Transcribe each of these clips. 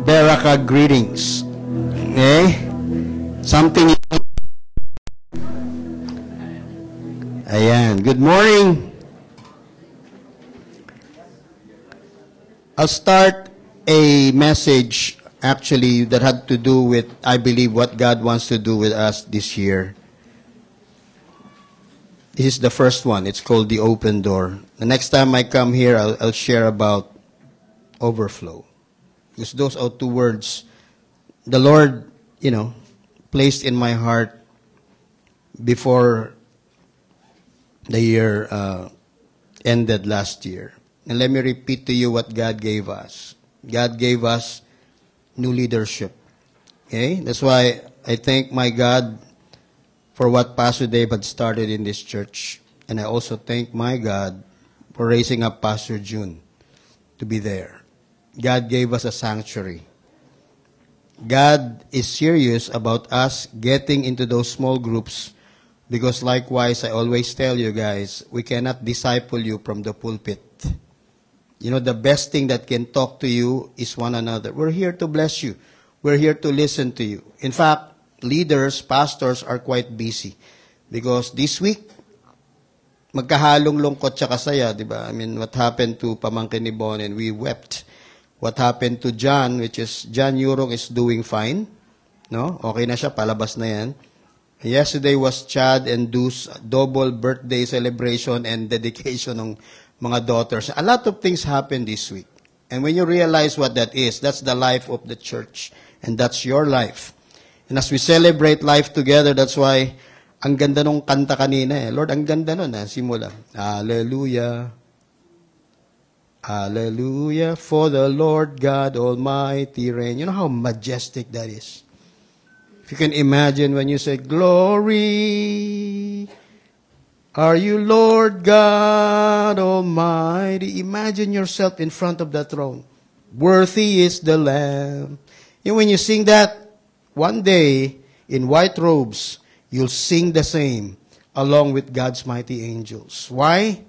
Beraka greetings. Okay? Something. Ayan. Good morning. I'll start a message actually that had to do with, I believe, what God wants to do with us this year. This is the first one. It's called the open door. The next time I come here, I'll share about overflow. Because those are two words the Lord, placed in my heart before the year ended last year. And let me repeat to you what God gave us. God gave us new leadership. Okay? That's why I thank my God for what Pastor Dave had started in this church. And I also thank my God for raising up Pastor June to be there. God gave us a sanctuary. God is serious about us getting into those small groups because likewise, I always tell you guys, we cannot disciple you from the pulpit. The best thing that can talk to you is one another. We're here to bless you. We're here to listen to you. In fact, leaders, pastors are quite busy because this week, magkahalong lungkot siya kasaya, di ba? I mean, what happened to Pamangkin ni Bon and we wept. What happened to John, which is John Yurong is doing fine. No? Okay na siya, palabas na yan. Yesterday was Chad and Du's double birthday celebration and dedication ng mga daughters. A lot of things happened this week. And when you realize what that is, that's the life of the church. And that's your life. And as we celebrate life together, that's why ang ganda nung kanta kanina eh. Lord, ang ganda nun simula. Hallelujah. Hallelujah, for the Lord God Almighty reign. You know how majestic that is? If you can imagine when you say, Glory, are you Lord God Almighty? Imagine yourself in front of the throne. Worthy is the Lamb. And when you sing that, one day, in white robes, you'll sing the same along with God's mighty angels. Why?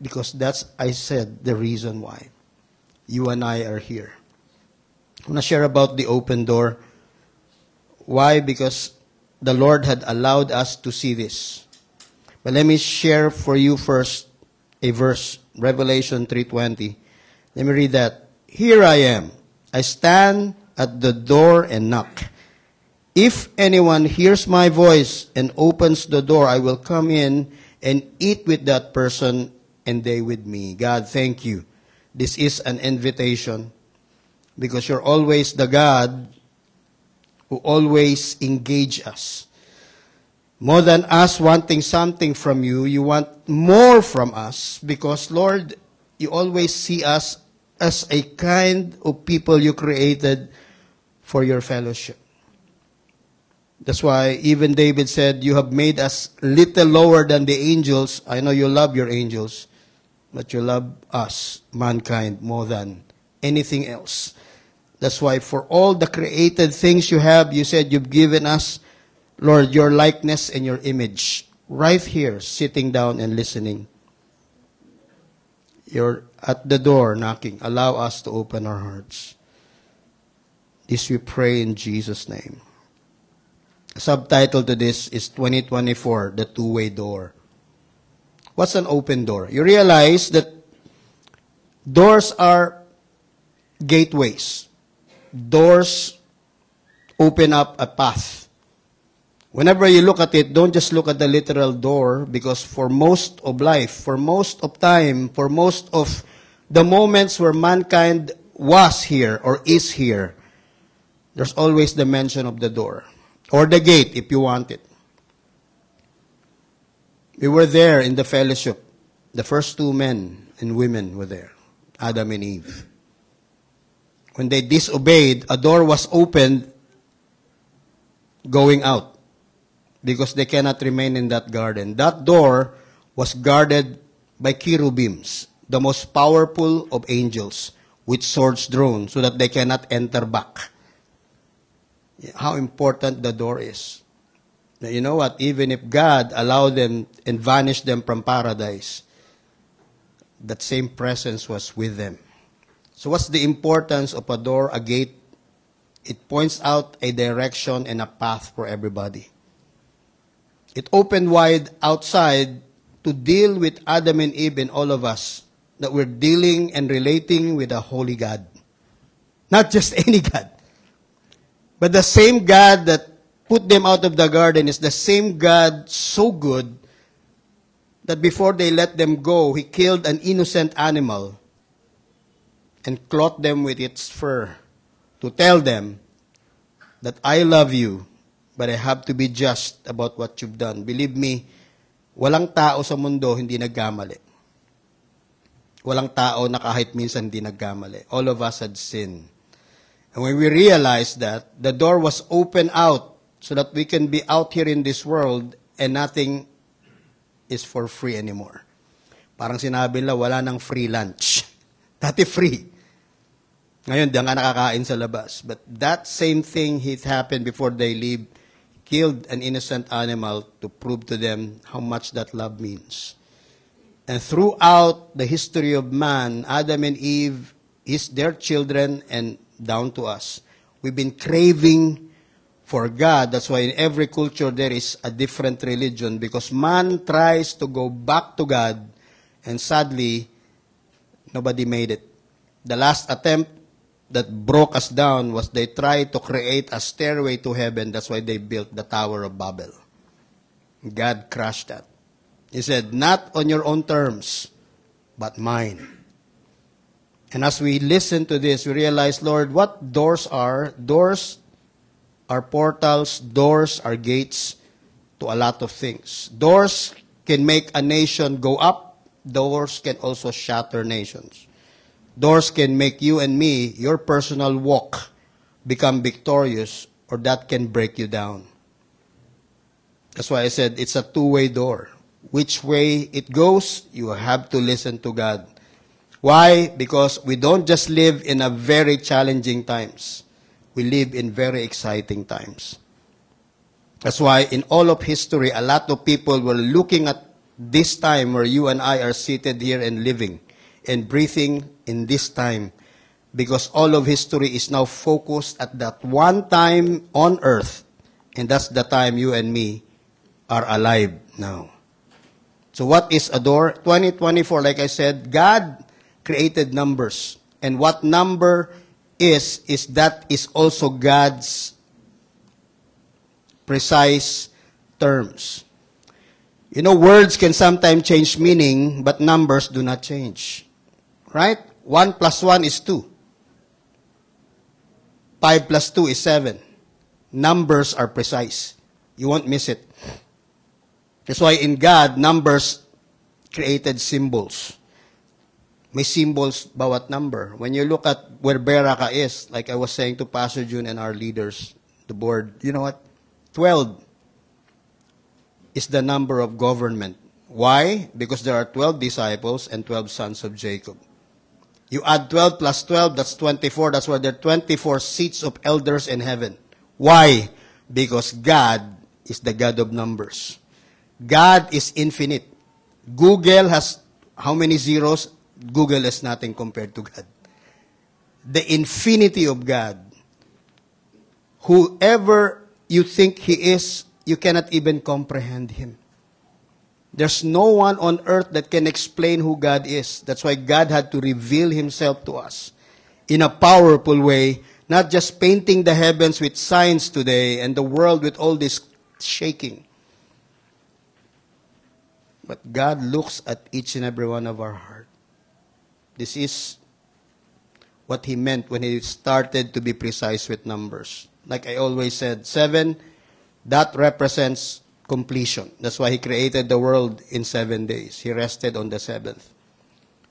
Because that's, I said, the reason why you and I are here. I want to share about the open door. Why? Because the Lord had allowed us to see this. But let me share for you first a verse, Revelation 3:20. Let me read that. Here I am. I stand at the door and knock. If anyone hears my voice and opens the door, I will come in and eat with that person and they with me. God, thank you. This is an invitation because you're always the God who always engage us. More than us wanting something from you, you want more from us because, Lord, you always see us as a kind of people you created for your fellowship. That's why even David said, you have made us little lower than the angels. I know you love your angels, but you love us, mankind, more than anything else. That's why for all the created things you have, you said you've given us, Lord, your likeness and your image. Right here, sitting down and listening. You're at the door knocking. Allow us to open our hearts. This we pray in Jesus' name. Subtitle to this is 2024, The Two-Way Door. What's an open door? You realize that doors are gateways. Doors open up a path. Whenever you look at it, don't just look at the literal door because for most of life, for most of time, for most of the moments where mankind was here or is here, there's always the mention of the door. Or the gate, if you want it. We were there in the fellowship. The first two men and women were there, Adam and Eve. When they disobeyed, a door was opened going out because they cannot remain in that garden. That door was guarded by cherubims, the most powerful of angels, with swords drawn so that they cannot enter back. How important the door is. Now, you know what? Even if God allowed them and vanished them from paradise, that same presence was with them. So what's the importance of a door, a gate, It points out a direction and a path for everybody. It opened wide outside to deal with Adam and Eve and all of us, that we're dealing and relating with a holy God. Not just any God. But the same God that put them out of the garden is the same God so good that before they let them go, He killed an innocent animal and clothed them with its fur to tell them that I love you, but I have to be just about what you've done. Believe me, walang tao sa mundo hindi nagkamali. Walang tao na kahit minsan hindi nagkamali. All of us had sinned. And when we realized that, the door was open out so that we can be out here in this world and nothing is for free anymore. Parang sinabi nila, wala nang free lunch. Dati free. Ngayon, diyan ka nakakain sa labas. But that same thing happened before they leave, killed an innocent animal to prove to them how much that love means. And throughout the history of man, Adam and Eve, their children, and down to us, we've been craving for God. That's why in every culture there is a different religion, because man tries to go back to God, and sadly, nobody made it. The last attempt that broke us down was they tried to create a stairway to heaven. That's why they built the Tower of Babel. God crushed that. He said, not on your own terms, but mine. And as we listen to this, we realize, Lord, what doors are? Doors are portals. Doors are gates to a lot of things. Doors can make a nation go up. Doors can also shatter nations. Doors can make you and me, your personal walk, become victorious, or that can break you down. That's why I said it's a two-way door. Which way it goes, you have to listen to God. Why? Because we don't just live in a very challenging times. We live in very exciting times. That's why in all of history, a lot of people were looking at this time where you and I are seated here and living and breathing in this time, because all of history is now focused at that one time on earth, and that's the time you and me are alive now. So what is a door? 2024, like I said, God created numbers. And what number is that is also God's precise terms. You know, words can sometimes change meaning, but numbers do not change. Right? 1 plus 1 is 2. 5 plus 2 is 7. Numbers are precise. You won't miss it. That's why in God, numbers created symbols. May symbols bawat number. When you look at where Beraka is, like I was saying to Pastor June and our leaders, the board, you know what? 12 is the number of government. Why? Because there are 12 disciples and 12 sons of Jacob. You add 12 plus 12, that's 24. That's why there are 24 seats of elders in heaven. Why? Because God is the God of numbers. God is infinite. Google has how many zeros? Google is nothing compared to God. The infinity of God. Whoever you think He is, you cannot even comprehend Him. There's no one on earth that can explain who God is. That's why God had to reveal Himself to us in a powerful way, not just painting the heavens with signs today and the world with all this shaking. But God looks at each and every one of our heart. This is what He meant when He started to be precise with numbers. Like I always said, 7, that represents completion. That's why He created the world in 7 days. He rested on the 7th.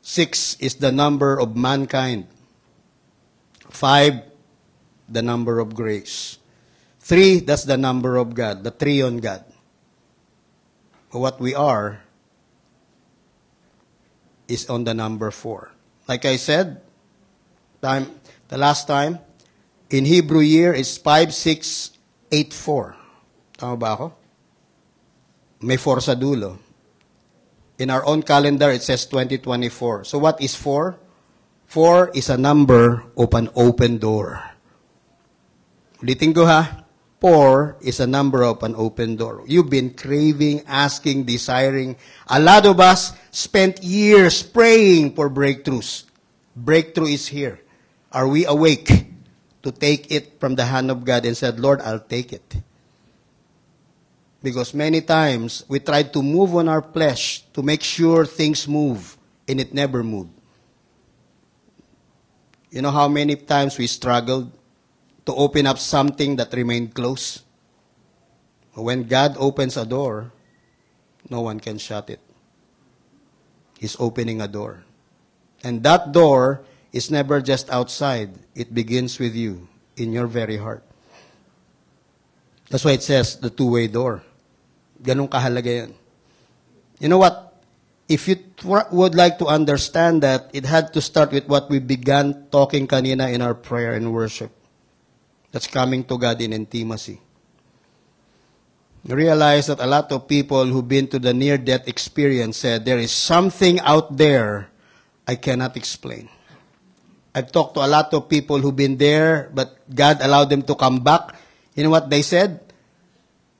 6 is the number of mankind. 5, the number of grace. 3, that's the number of God, the triune God. What we are is on the number 4. Like I said, the last time, in Hebrew year, it's 5684. Tama ba ako? May 4 sa dulo. In our own calendar, it says 2024. So what is 4? 4 is a number of an open door. Ulitin ko ha. 4 is a number of an open door. You've been craving, asking, desiring. A lot of us spent years praying for breakthroughs. Breakthrough is here. Are we awake to take it from the hand of God and said, Lord, I'll take it? Because many times we tried to move on our flesh to make sure things move, and it never moved. You know how many times we struggled to open up something that remained closed? When God opens a door, no one can shut it. He's opening a door. And that door is never just outside. It begins with you, in your very heart. That's why it says the two-way door. Ganun kahalaga yan. You know what? If you would like to understand that, it had to start with what we began talking kanina in our prayer and worship. That's coming to God in intimacy. Realize that a lot of people who've been to the near-death experience said, there is something out there I cannot explain. I've talked to a lot of people who've been there, but God allowed them to come back. You know what they said?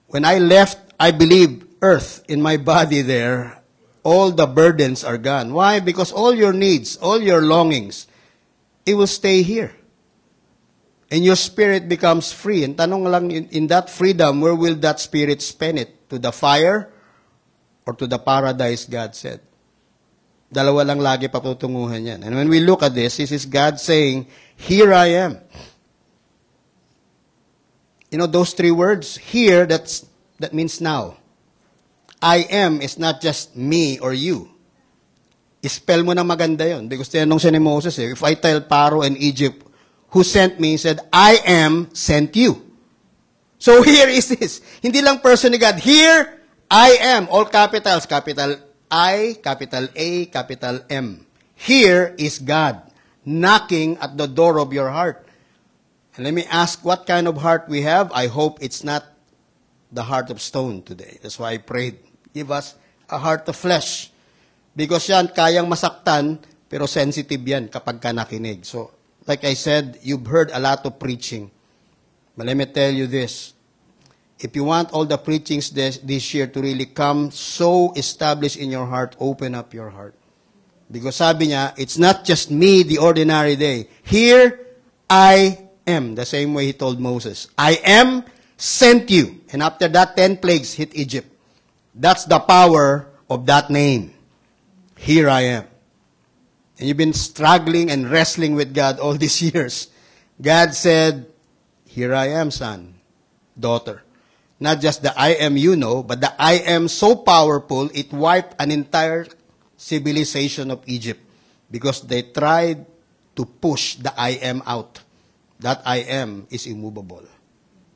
When I left, I believe, earth in my body there, all the burdens are gone. Why? Because all your needs, all your longings, it will stay here. And your spirit becomes free. And tanong lang, in that freedom, where will that spirit spend it? To the fire or to the paradise, God said? Dalawa lang lagi patutunguhan yan. And when we look at this is God saying, here I am. You know those three words? Here, that means now. I am is not just me or you. Ispell mo na maganda yun. Because tinanong siya ni Moses, if I tell Pharaoh and Egypt, who sent me, he said, I am sent you. So here is this. Hindi lang person ni God. Here, I am. All capitals. Capital I, capital A, capital M. Here is God knocking at the door of your heart. And let me ask what kind of heart we have. I hope it's not the heart of stone today. That's why I prayed. Give us a heart of flesh. Because yan, kayang masaktan, pero sensitive yan kapag ka nakinig. So, like I said, you've heard a lot of preaching. But let me tell you this. If you want all the preachings this year to really come so established in your heart, open up your heart. Because sabi niya, it's not just me, the ordinary day. Here, I am. The same way he told Moses. I am sent you. And after that, 10 plagues hit Egypt. That's the power of that name. Here I am. And you've been struggling and wrestling with God all these years. God said, here I am, son, daughter. Not just the I am you know, but the I am so powerful, it wiped an entire civilization of Egypt. Because they tried to push the I am out. That I am is immovable.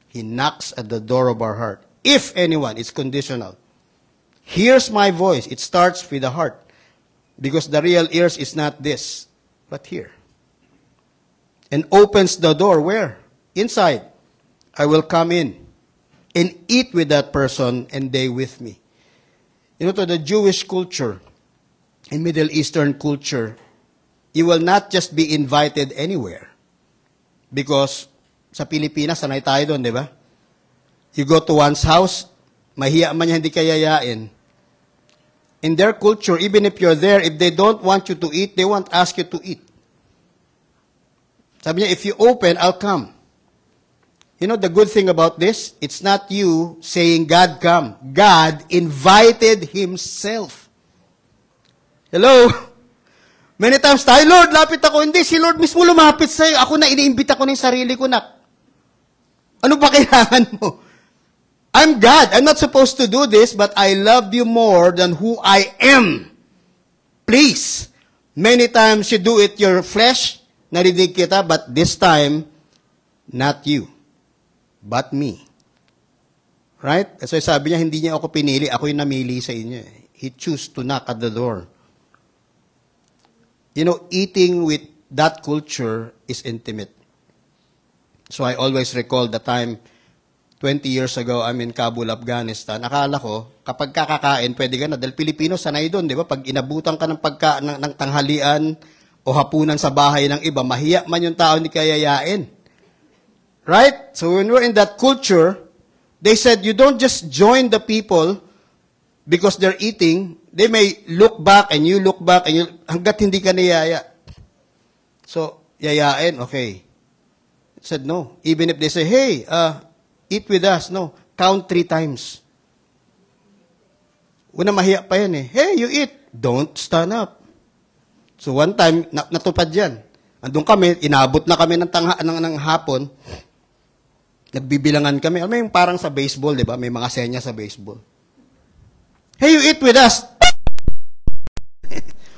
He knocks at the door of our heart. If anyone, it's conditional. Hears my voice. It starts with the heart. Because the real ears is not this, but here. And opens the door. Where? Inside. I will come in and eat with that person and they with me. You know, to the Jewish culture, in Middle Eastern culture, you will not just be invited anywhere. Because sa Pilipinas, sanay tayo doon, di ba? You go to one's house, mahiya man niya hindi kayayain. In their culture, even if you're there, if they don't want you to eat, they won't ask you to eat. Sabi niya, if you open, I'll come. You know the good thing about this? It's not you saying, God come. God invited Himself. Hello? Many times tayo, Lord, lapit ako. Hindi, si Lord mismo lumapit sa'yo. Ako na, iniimbita ko na yung sarili ko na. Ano ba kailangan mo? I'm God. I'm not supposed to do this, but I love you more than who I am. Please. Many times you do it your flesh, narinig kita, but this time, not you, but me. Right? So sabi niya, hindi niya ako pinili, ako yung namili sa inyo. He chose to knock at the door. You know, eating with that culture is intimate. So I always recall the time, 20 years ago, I'm in Kabul, Afghanistan. Akala ko, kapag kakakain, pwede ka na. Dahil Pilipino, sanay doon, di ba? Pag inabutan ka ng tanghalian o hapunan sa bahay ng iba, mahiya man yung tao hindi kayayain. Right? So when we're in that culture, they said you don't just join the people because they're eating. They may look back and you look back and hanggat hindi ka niyaya. So, yayain, okay. Said no. Even if they say, hey, eat with us, no. Count 3 times. Una mahiya pa yan eh. Hey, you eat. Don't stand up. So one time, natupad yan. Andun kami, inabot na kami ng hapon. Nagbibilangan kami. Alam mo yung parang sa baseball, di ba? May mga senya sa baseball. Hey, you eat with us.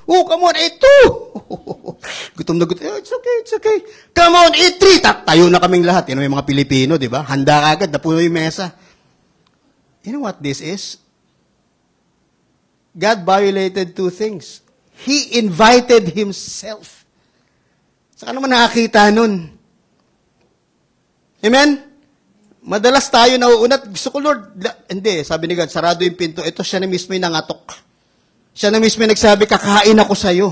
Oh, come on, eat 2. Gutom na gutom. Oh, it's okay. Come on, eat 3. Tayo na kaming lahat. Yan yung mga Pilipino, di ba? Handa agad, napuno yung mesa. You know what this is? God violated 2 things. He invited Himself. Saan naman nakakita nun? Amen? Madalas tayo nauunat. Gusto ko, Lord, hindi. Sabi ni God, sarado yung pinto. Ito siya na mismo yung nangatok. Siya na mismo yung nagsabi, kakain ako sa'yo.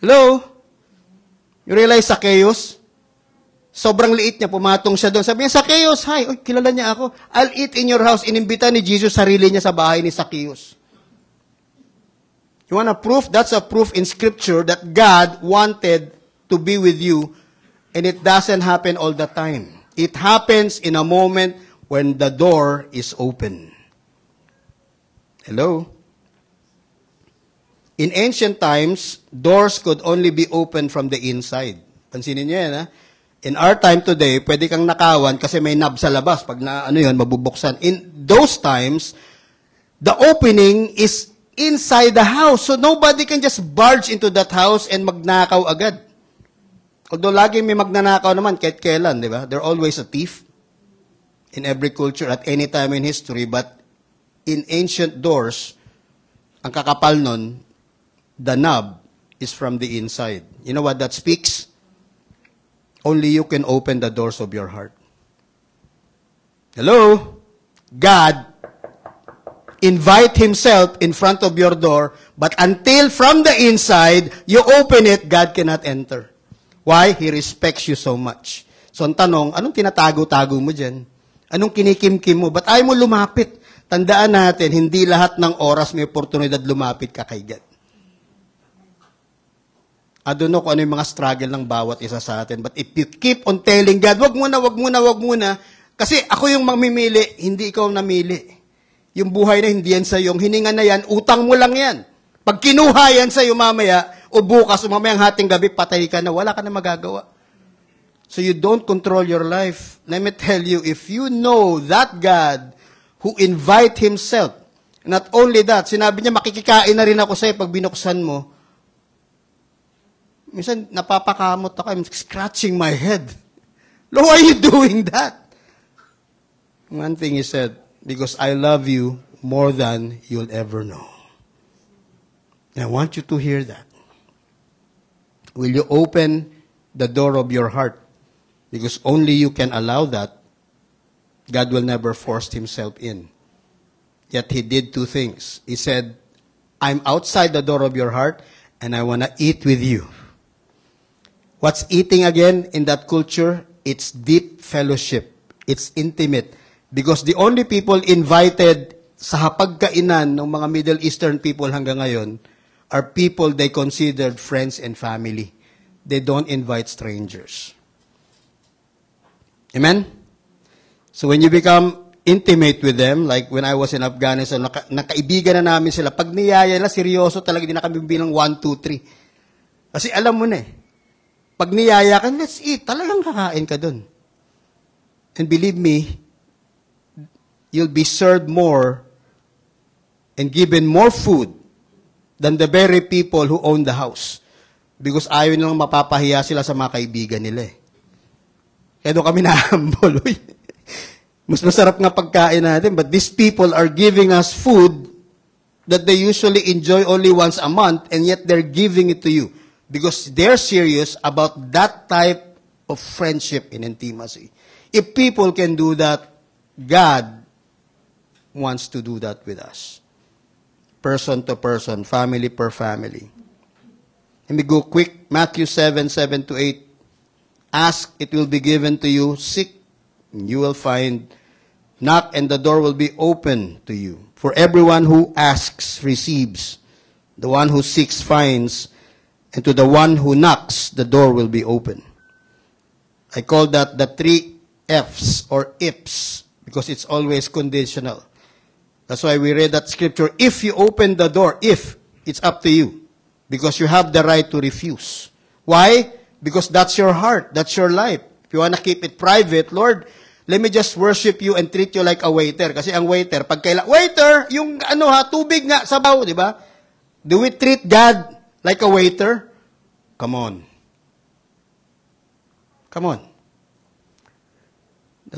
Hello? You realize, Zacchaeus? Sobrang liit niya, pumatong siya doon. Sabi niya, Zacchaeus, hi. Oy, kilala niya ako. I'll eat in your house. Inimbita ni Jesus sarili niya sa bahay ni Zacchaeus. You want a proof? That's a proof in Scripture that God wanted to be with you, and it doesn't happen all the time. It happens in a moment when the door is open. Hello? In ancient times, doors could only be opened from the inside. Pansinin niyo yan, ha? In our time today, pwede kang nakawan kasi may knob sa labas. Pag mabubuksan. In those times, the opening is inside the house. So nobody can just barge into that house and magnakaw agad. Although lagi may magnanakaw naman, kahit kailan, di ba? They're always a thief in every culture at any time in history. But in ancient doors, ang kakapal nun, the knob is from the inside. You know what that speaks? Only you can open the doors of your heart. Hello? God invite Himself in front of your door, but until from the inside, you open it, God cannot enter. Why? He respects you so much. So ang tanong, anong tinatago-tago mo dyan? Anong kinikimkim mo? Ba't ayaw mo lumapit? Tandaan natin, hindi lahat ng oras may oportunidad lumapit ka kay God. I don't know kung ano yung mga struggle ng bawat isa sa atin. But if you keep on telling God, wag muna, kasi ako yung mamimili, hindi ikaw namili. Yung buhay na hindi yan sa'yo, yung hininga na yan, utang mo lang yan. Pag kinuha yan sa'yo mamaya, o bukas, o mamayang hating gabi, patay ka na, wala ka na magagawa. So you don't control your life. Let me tell you, if you know that God who invite Himself, not only that, sinabi niya, makikikain na rin ako sa'yo pag binuksan mo. Minsan, napapakamot ako, I'm scratching my head. Lord, why are you doing that? One thing He said, because I love you more than you'll ever know. And I want you to hear that. Will you open the door of your heart? Because only you can allow that. God will never force Himself in. Yet He did 2 things. He said, I'm outside the door of your heart, and I want to eat with you. What's eating again in that culture? It's deep fellowship. It's intimate. Because the only people invited sa hapagkainan ng mga Middle Eastern people hanggang ngayon are people they considered friends and family. They don't invite strangers. Amen? So when you become intimate with them, like when I was in Afghanistan, nakaibigan na namin sila. Pag niyaya na, seryoso talaga, di na kami bilang 1, 2, 3. Kasi alam mo na eh. Pag niyaya ka, let's eat. Talagang kakain ka dun. And believe me, you'll be served more and given more food than the very people who own the house. Because ayaw nilang mapapahiya sila sa mga kaibigan nila eh. Kaya doon kami na-humble. Mas masarap nga pagkain natin, but these people are giving us food that they usually enjoy only once a month, and yet they're giving it to you. Because they're serious about that type of friendship and intimacy. If people can do that, God wants to do that with us. Person to person, family per family. Let me go quick. Matthew 7:7-8. Ask, it will be given to you. Seek, You will find, knock and the door will be open to you. For everyone who asks receives. The one who seeks finds. And to the one who knocks, the door will be open. I call that the 3 F's or ifs, because it's always conditional. That's why we read that scripture, if you open the door, if, it's up to you. Because you have the right to refuse. Why? Because that's your heart, that's your life. If you want to keep it private, Lord, let me just worship you and treat you like a waiter. Kasi ang waiter, pag waiter, yung tubig nga, sabaw, di ba? Do we treat God like a waiter? Come on. Come on.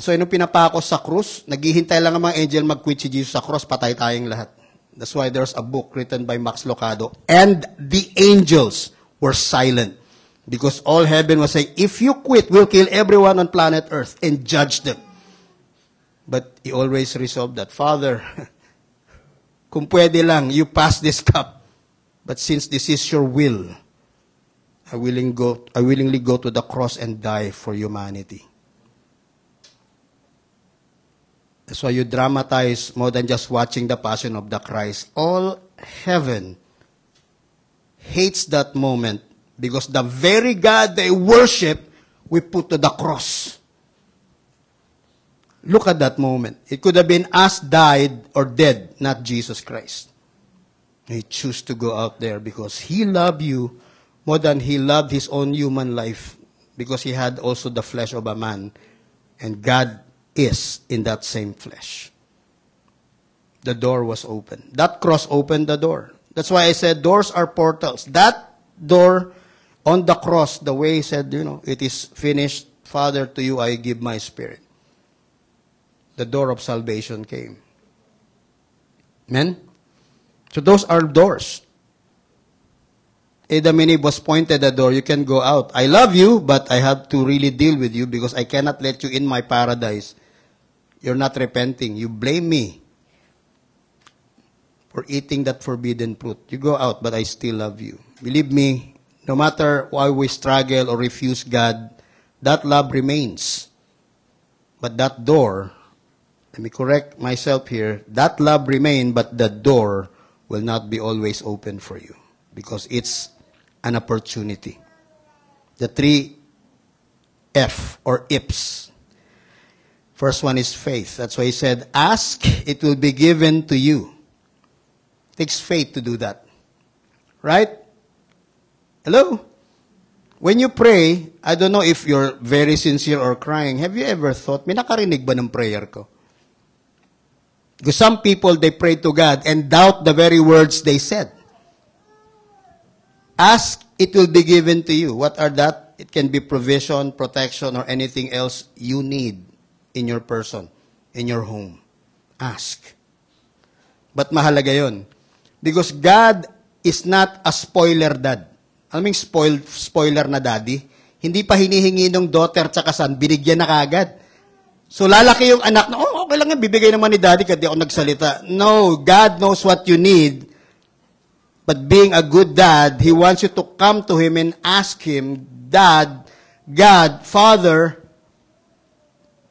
So, nung pinapako sa krus, naghihintay lang ang mga angel mag-quit si Jesus sa krus, patay tayong lahat. That's why there's a book written by Max Lucado. And the angels were silent. Because all heaven was saying, if you quit, we'll kill everyone on planet Earth and judge them. But he always resolved that, Father, kung pwede lang, you pass this cup. But since this is your will, I willingly go to the cross and die for humanity. That's why you dramatize more than just watching the Passion of the Christ. All heaven hates that moment because the very God they worship, we put to the cross. Look at that moment. It could have been us died or dead, not Jesus Christ. He chose to go out there because he loved you more than he loved his own human life, because he had also the flesh of a man, and God is in that same flesh. The door was open. That cross opened the door. That's why I said doors are portals. That door on the cross, the way he said, it is finished. Father, to you I give my spirit. The door of salvation came. Amen? So those are doors. Adam and Eve was pointed at the door. You can go out. I love you, but I have to really deal with you because I cannot let you in my paradise. You're not repenting. You blame me for eating that forbidden fruit. You go out, but I still love you. Believe me, no matter why we struggle or refuse God, that love remains. But that door, let me correct myself here, that love remains, but the door will not be always open for you because it's an opportunity. The 3 F or IPS. First one is faith. That's why he said, ask, it will be given to you. It takes faith to do that. Right? Hello? When you pray, I don't know if you're very sincere or crying. Have you ever thought, may nakarinig ba ng prayer ko? Because some people, they pray to God and doubt the very words they said. Ask, it will be given to you. What are that? It can be provision, protection, or anything else you need in your person, in your home. Ask. But mahalaga yun. Because God is not a spoiler dad. Alam mo yung spoiler na daddy? Hindi pa hinihingi ng daughter tsaka son, binigyan na kagad. So lalaki yung anak na, okay lang yan, bibigay naman ni daddy kasi ako nagsalita. No, God knows what you need. But being a good dad, He wants you to come to Him and ask Him, Dad, God, Father,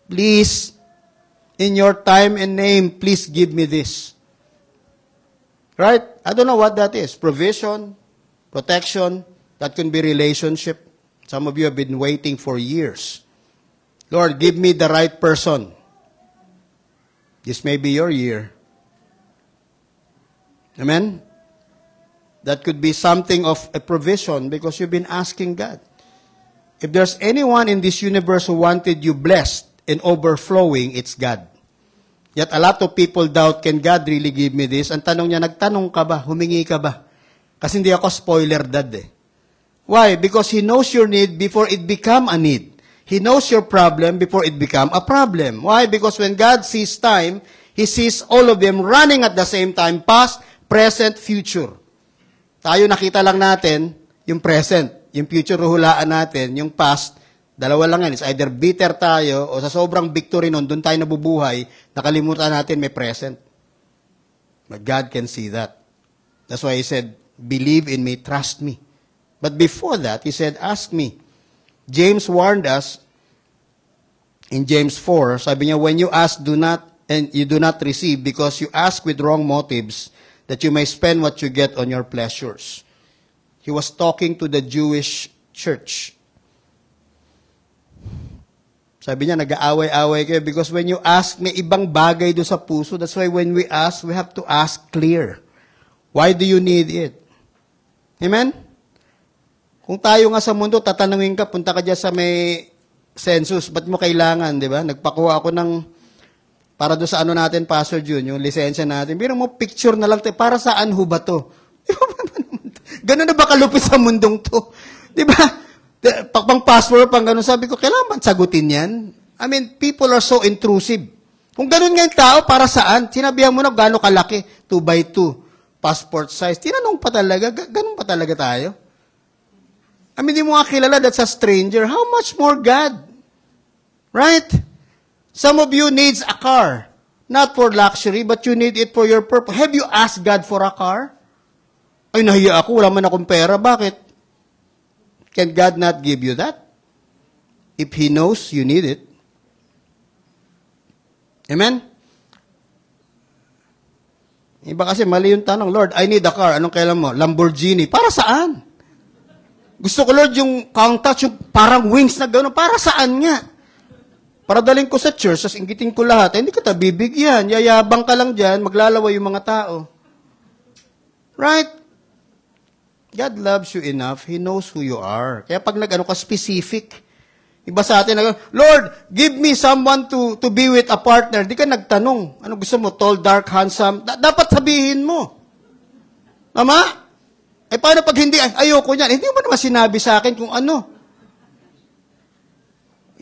please, in your time and name, please give me this. Right? I don't know what that is. Provision, protection, that can be relationship. Some of you have been waiting for years. Lord, give me the right person. This may be your year. Amen? That could be something of a provision because you've been asking God. If there's anyone in this universe who wanted you blessed and overflowing, it's God. Yet a lot of people doubt, can God really give me this? Ang tanong niya, nagtanong ka ba? Humingi ka ba? Kasi hindi ako spoiler dad eh. Why? Because He knows your need before it become a need. He knows your problem before it become a problem. Why? Because when God sees time, He sees all of them running at the same time, past, present, future. Tayo nakita lang natin yung present. Yung future, hulaan natin. Yung past, dalawa lang yan. It's either bitter tayo o sa sobrang victory nun, doon tayo nabubuhay, nakalimutan natin may present. But God can see that. That's why He said, believe in me, trust me. But before that, He said, ask me. James warned us, In James 4, sabi niya, when you ask, do not, and you do not receive because you ask with wrong motives, that you may spend what you get on your pleasures. He was talking to the Jewish church. Sabi niya, nag-aaway-aaway kayo because when you ask, may ibang bagay doon sa puso. That's why when we ask, we have to ask clear. Why do you need it? Amen? Kung tayo nga sa mundo, tatanungin ka, punta ka dyan sa may census, ba't mo kailangan, di ba? Nagpakuha ako ng, para doon sa ano natin, Pastor Jun, yung lisensya natin. Pero mo, picture na lang, para saan ho ba to? Ganun na ba kalupit sa mundong to? Di ba? Pang passport, pang ganun, sabi ko, kailangan ba sagutin yan? I mean, people are so intrusive. Kung ganun nga yung tao, para saan? Sinabihan mo na gano'ng kalaki, 2x2, passport size. Tinanong pa talaga, ganun pa talaga tayo? I mean, di mo nga kilala, that's a stranger. How much more God? Right? Some of you needs a car. Not for luxury, but you need it for your purpose. Have you asked God for a car? Ay, nahiya ako, wala man akong pera. Bakit? Can God not give you that? If He knows you need it. Amen? Iba kasi mali yung tanong, Lord, I need a car. Anong kailan mo? Lamborghini. Para saan? Gusto ko, Lord, yung Countach, yung parang wings na gano'n. Para saan nga? Para daling ko sa church, tas inggitin ko lahat. Hindi kita bibigyan. Yayabang ka lang dyan, maglalaway yung mga tao. Right? God loves you enough. He knows who you are. Kaya pag nag-ano ka specific, iba sa atin, Lord, give me someone to be with a partner. Di ka nagtanong. Ano gusto mo? Tall, dark, handsome? Dapat sabihin mo. Tama? Eh, paano pag hindi? Ayoko niyan. Hindi mo naman sinabi sa akin kung ano.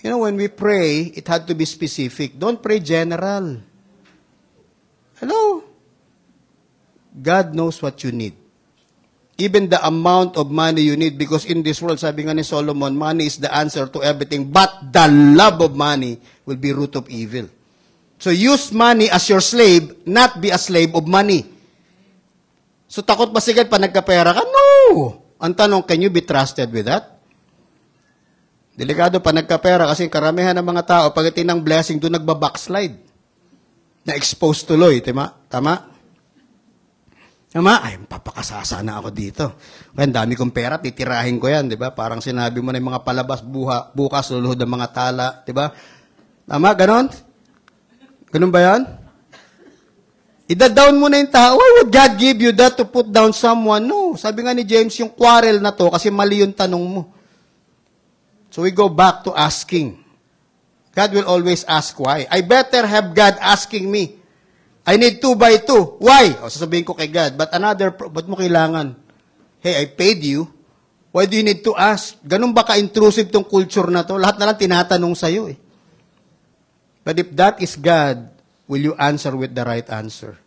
You know, when we pray, it had to be specific. Don't pray general. Hello? God knows what you need. Even the amount of money you need, because in this world, sabi nga ni Solomon, money is the answer to everything, but the love of money will be root of evil. So use money as your slave, not be a slave of money. So takot ba sigad pa nagkapera ka? No! Ang tanong, can you be trusted with that? Delikado pa nagkapera kasi karamihan ng mga tao, pag itinang blessing, doon nagbabackslide. Na-expose tuloy, tama? Tama? Ay, papakasasa na ako dito. Kaya ang dami kong pera, titirahin ko yan, di ba? Parang sinabi mo na yung mga palabas, bukas, luluhod ng mga tala, di ba? Tama, ganon? Ganon ba yan? Ida-down mo na yung tao. Why would God give you that to put down someone? No. Sabi nga ni James, yung quarrel na to, kasi mali yung tanong mo. So we go back to asking. God will always ask why. I better have God asking me, I need 2x2. Why? O, sasabihin ko kay God, ba't mo kailangan? Hey, I paid you. Why do you need to ask? Ganun ba ka-intrusive tong culture na to? Lahat na lang tinatanong sa'yo eh. But if that is God, will you answer with the right answer?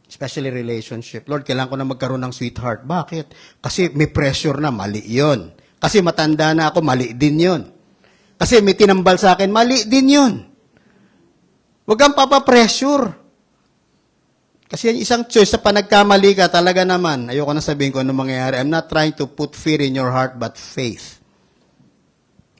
Especially relationship. Lord, kailangan ko na magkaroon ng sweetheart. Bakit? Kasi may pressure na, mali yun. Kasi matanda na ako, mali din yun. Kasi may tinambal sa akin, mali din yun. Huwag kang papapressure. Kasi yan isang choice sa panagkamali ka, talaga naman. Ayoko na sabihin ko ano mangyayari. I'm not trying to put fear in your heart, but faith.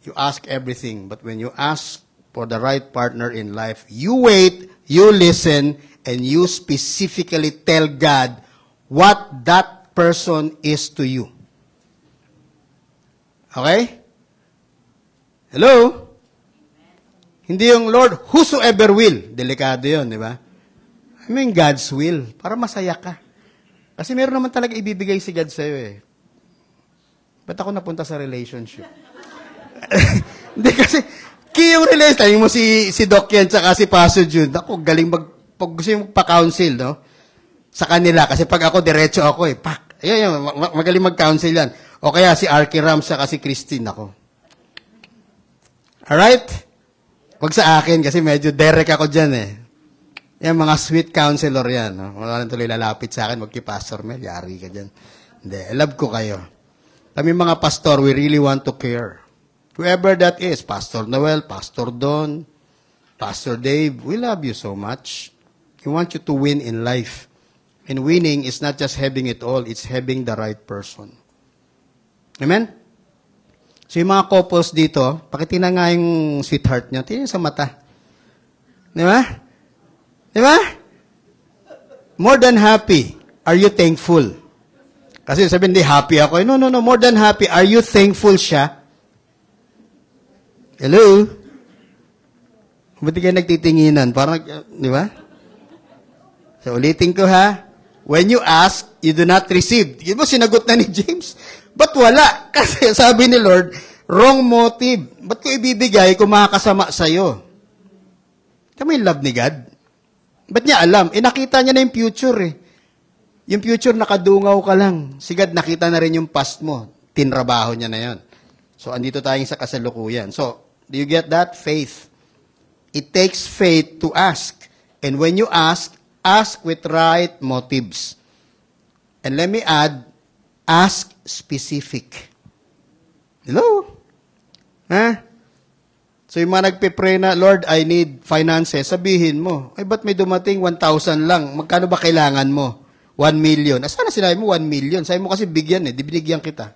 You ask everything, but when you ask for the right partner in life, you wait, you listen, and you specifically tell God what that person is to you. Okay? Hello? Hindi yung Lord, whosoever will. Delikado yun, di ba? I mean, God's will. Para masaya ka. Kasi meron naman talaga ibibigay si God sa'yo eh. Ba't ako napunta sa relationship? Hindi kasi, key yung relationship. Tayo mo si Doc yan, tsaka si Pastor Jude. Ako, galing pag gusto yung pa-counsel, no? Sa kanila. Kasi pag ako, diretso ako eh. Pak! Ayan, magaling mag-counsel yan. O kaya si Arky Ram, tsaka si Christine ako. Alright? Huwag sa akin kasi medyo direct ako dyan eh. Yan, mga sweet counselor yan. No? Wala nang tuloy lalapit sa akin, magki-pastor Mel, yari ka dyan. Hindi, love ko kayo. Kami mga pastor, we really want to care. Whoever that is, Pastor Noel, Pastor Don, Pastor Dave, we love you so much. We want you to win in life. And winning is not just having it all, it's having the right person. Amen? So yung mga couples dito, pakitingnan nga yung sweetheart nyo, tingnan sa mata. Di ba? Di ba? More than happy, are you thankful? Kasi sabihin, hindi, happy ako. No, more than happy, are you thankful siya? Hello? Ba't kayo nagtitinginan? Parang, di ba? So, ulitin ko ha. When you ask, you do not receive. Yun mo, sinagot na ni James. Ba't wala? Kasi sabi ni Lord, wrong motive. Ba't ko ibibigay kung makakasama sa'yo? Kami in love ni God. Ba't niya alam? Nakita niya na yung future eh. Yung future, nakadungaw ka lang. Si God, nakita na rin yung past mo. Tinrabaho niya na yon. So, andito tayong sa kasalukuyan. So, do you get that? Faith. It takes faith to ask. And when you ask with right motives. And let me add, ask specific. Hello? Ha? So yung mga nagpe-pray na, Lord, I need finances, sabihin mo, ay ba't may dumating 1,000 lang? Magkano ba kailangan mo? 1 million. Sana sinabi mo 1 million. Sabi mo kasi bigyan di binigyan kita.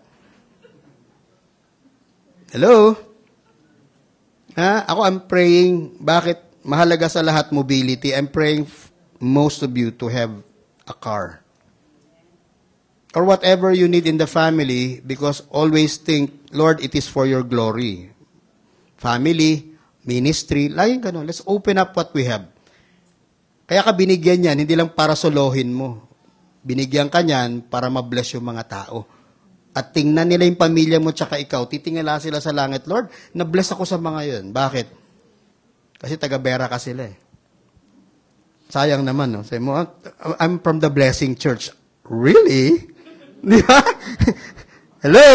Hello? Ha? Ako, I'm praying, bakit mahalaga sa lahat mobility? I'm praying most of you to have a car. Or whatever you need in the family, because always think, Lord, it is for your glory. Family, ministry, laging ganun. Let's open up what we have. Kaya ka binigyan yan, hindi lang para solohin mo. Binigyan ka yan para mabless yung mga tao. At tingnan nila yung pamilya mo tsaka ikaw, titingala sila sa langit, Lord, na-bless ako sa mga yun. Bakit? Kasi taga-bera ka sila eh. Sayang naman, no? Sabi mo, I'm from the Blessing Church. Really? Di ba? Hello?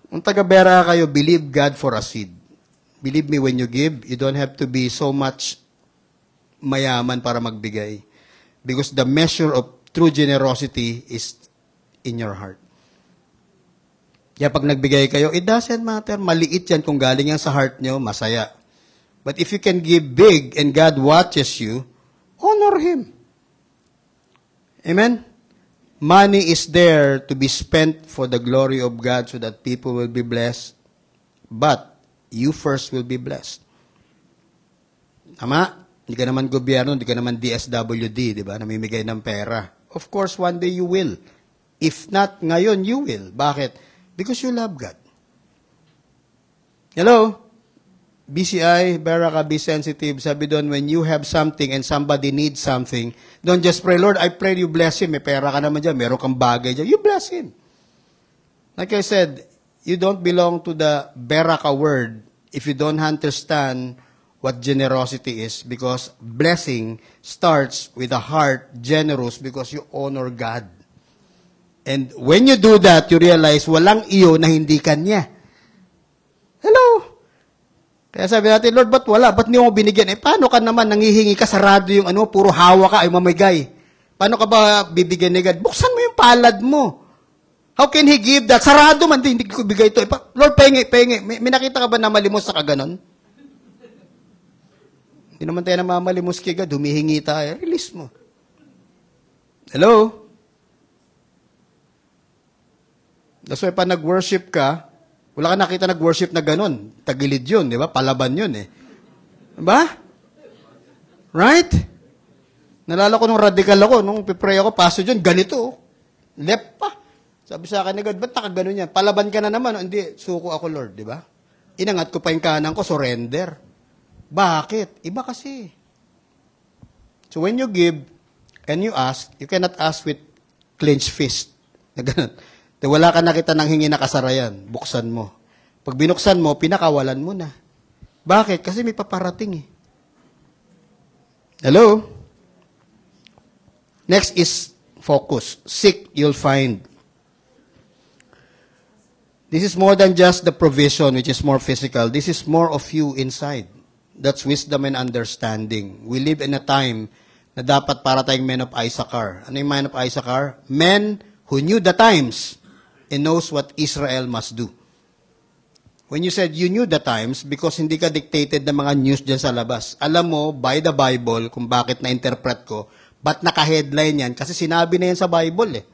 Kung taga-bera kayo, believe God for a seed. Believe me, when you give, you don't have to be so much mayaman para magbigay. Because the measure of true generosity is in your heart. Kaya pag nagbigay kayo, it doesn't matter. Maliit yan kung galing yan sa heart nyo, masaya. But if you can give big and God watches you, honor Him. Amen? Money is there to be spent for the glory of God so that people will be blessed. But you first will be blessed. Tama? Hindi ka naman gobyerno, hindi ka naman DSWD, di ba? Namimigay ng pera. Of course, one day you will. If not, ngayon you will. Bakit? Because you love God. Hello? BCI, Baraka, be sensitive. Sabi doon, when you have something and somebody needs something, don't just pray, Lord, I pray you bless him. May pera ka naman dyan, meron kang bagay dyan. You bless him. Like I said, you don't belong to the Baraka word if you don't understand what generosity is, because blessing starts with a heart generous because you honor God. And when you do that, you realize walang iyo na hindi kanya. Hello? Kaya sabi natin, Lord, ba't wala? Ba't hindi mo binigyan? Paano ka naman nangihingi ka, sarado yung puro hawa ka, ay mamigay? Paano ka ba bibigyan ni God? Buksan mo yung palad mo. How can He give that? Sarado man, hindi ko bigay ito. Lord, pahingi. May nakita ka ba na malimos sa kaganon? Hindi naman tayo namamalimos kay God, humihingi tayo. Release mo. Hello? That's why pa nag-worship ka, wala ka nakita nag-worship na ganon. Tagilid yun, di ba? Palaban yun eh. Diba? Right? Nalala ko nung radical ako, nung pipray ako, paso dyan, ganito. Left pa. Sabi sa akin ni God, ba't nakaganon yan? Palaban ka na naman. Hindi, suko ako, Lord, di ba? Inangat ko pa yung kanan ko, surrender. Bakit? Iba kasi. So when you give and you ask, you cannot ask with clenched fist. Na ganun. Wala ka nakita ng hingi na kasarayan. Buksan mo. Pag binuksan mo, pinakawalan mo na. Bakit? Kasi may paparating eh. Hello? Next is focus. Seek, you'll find. This is more than just the provision, which is more physical. This is more of you inside. That's wisdom and understanding. We live in a time na dapat para tayong men of Issachar. Ano yung men of Issachar? Men who knew the times and knows what Israel must do. When you said you knew the times, because hindi ka dictated ng mga news dyan sa labas. Alam mo, by the Bible, kung bakit na-interpret ko, ba't naka-headline yan? Kasi sinabi na yan sa Bible eh.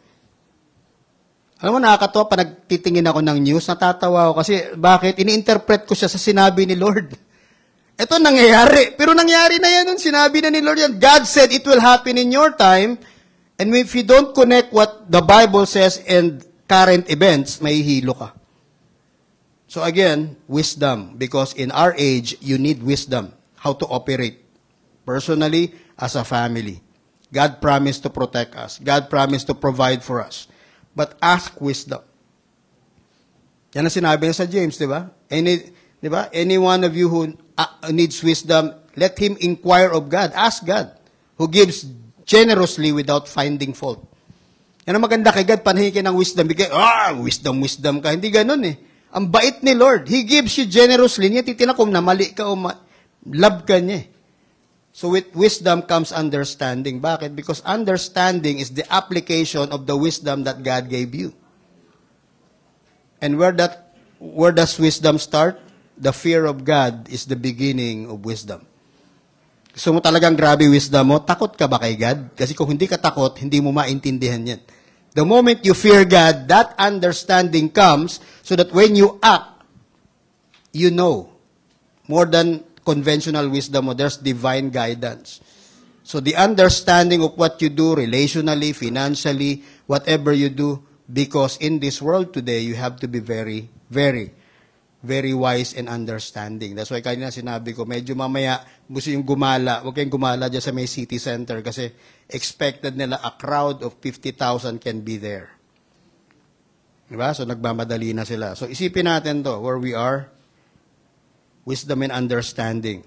Alam mo, nakakatawa, pa nagtitingin ako ng news, natatawa ako kasi bakit? Ini-interpret ko siya sa sinabi ni Lord. Ito nangyayari. Pero nangyari na yan, sinabi na ni Lord yan. God said it will happen in your time, and if you don't connect what the Bible says and current events, mahihilo ka. So again, wisdom, because in our age, you need wisdom, how to operate personally, as a family. God promised to protect us. God promised to provide for us. But ask wisdom. Yan ang sinabi niya sa James, di ba? Di ba? Any one of you who needs wisdom, let him inquire of God. Ask God, who gives generously without finding fault. Yan ang maganda kay God, panahingin ng wisdom. Wisdom ka. Hindi ganun eh. Ang bait ni Lord. He gives you generously. Niya titina kung namali ka o love ka niya. So with wisdom comes understanding. Bakit? Because understanding is the application of the wisdom that God gave you. And where does wisdom start? The fear of God is the beginning of wisdom. Gusto mo talagang grabe wisdom mo? Takot ka ba kay God? Kasi kung hindi ka takot, hindi mo maintindihan yan. The moment you fear God, that understanding comes so that when you act, you know. More than conventional wisdom, there's divine guidance. So the understanding of what you do relationally, financially, whatever you do, because in this world today, you have to be very, very, very wise and understanding. That's why kanina sinabi ko, medyo mamaya gusto yung gumala. Huwag kayong gumala dyan sa may city center kasi expected nila a crowd of 50,000 can be there. Diba? So nagmamadali na sila. So isipin natin to, where we are, wisdom and understanding.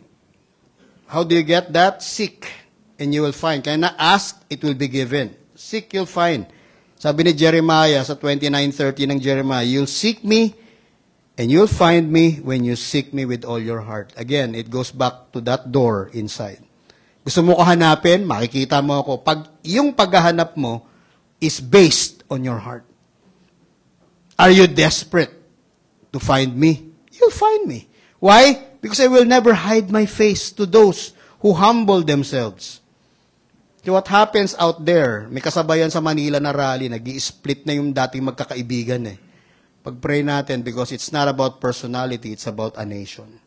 How do you get that? Seek, and you will find. Kaya na ask, it will be given. Seek, you'll find. Sabi ni Jeremiah sa 29:30 ng Jeremiah, you'll seek me, and you'll find me when you seek me with all your heart. Again, it goes back to that door inside. Gusto mo ko hanapin, makikita mo ako. Yung paghahanap mo is based on your heart. Are you desperate to find me? You'll find me. Why? Because I will never hide my face to those who humble themselves. So what happens out there, may kasabayan sa Manila na rally, nag-i-split na yung dating magkakaibigan eh. Pag-pray natin because it's not about personality, it's about a nation.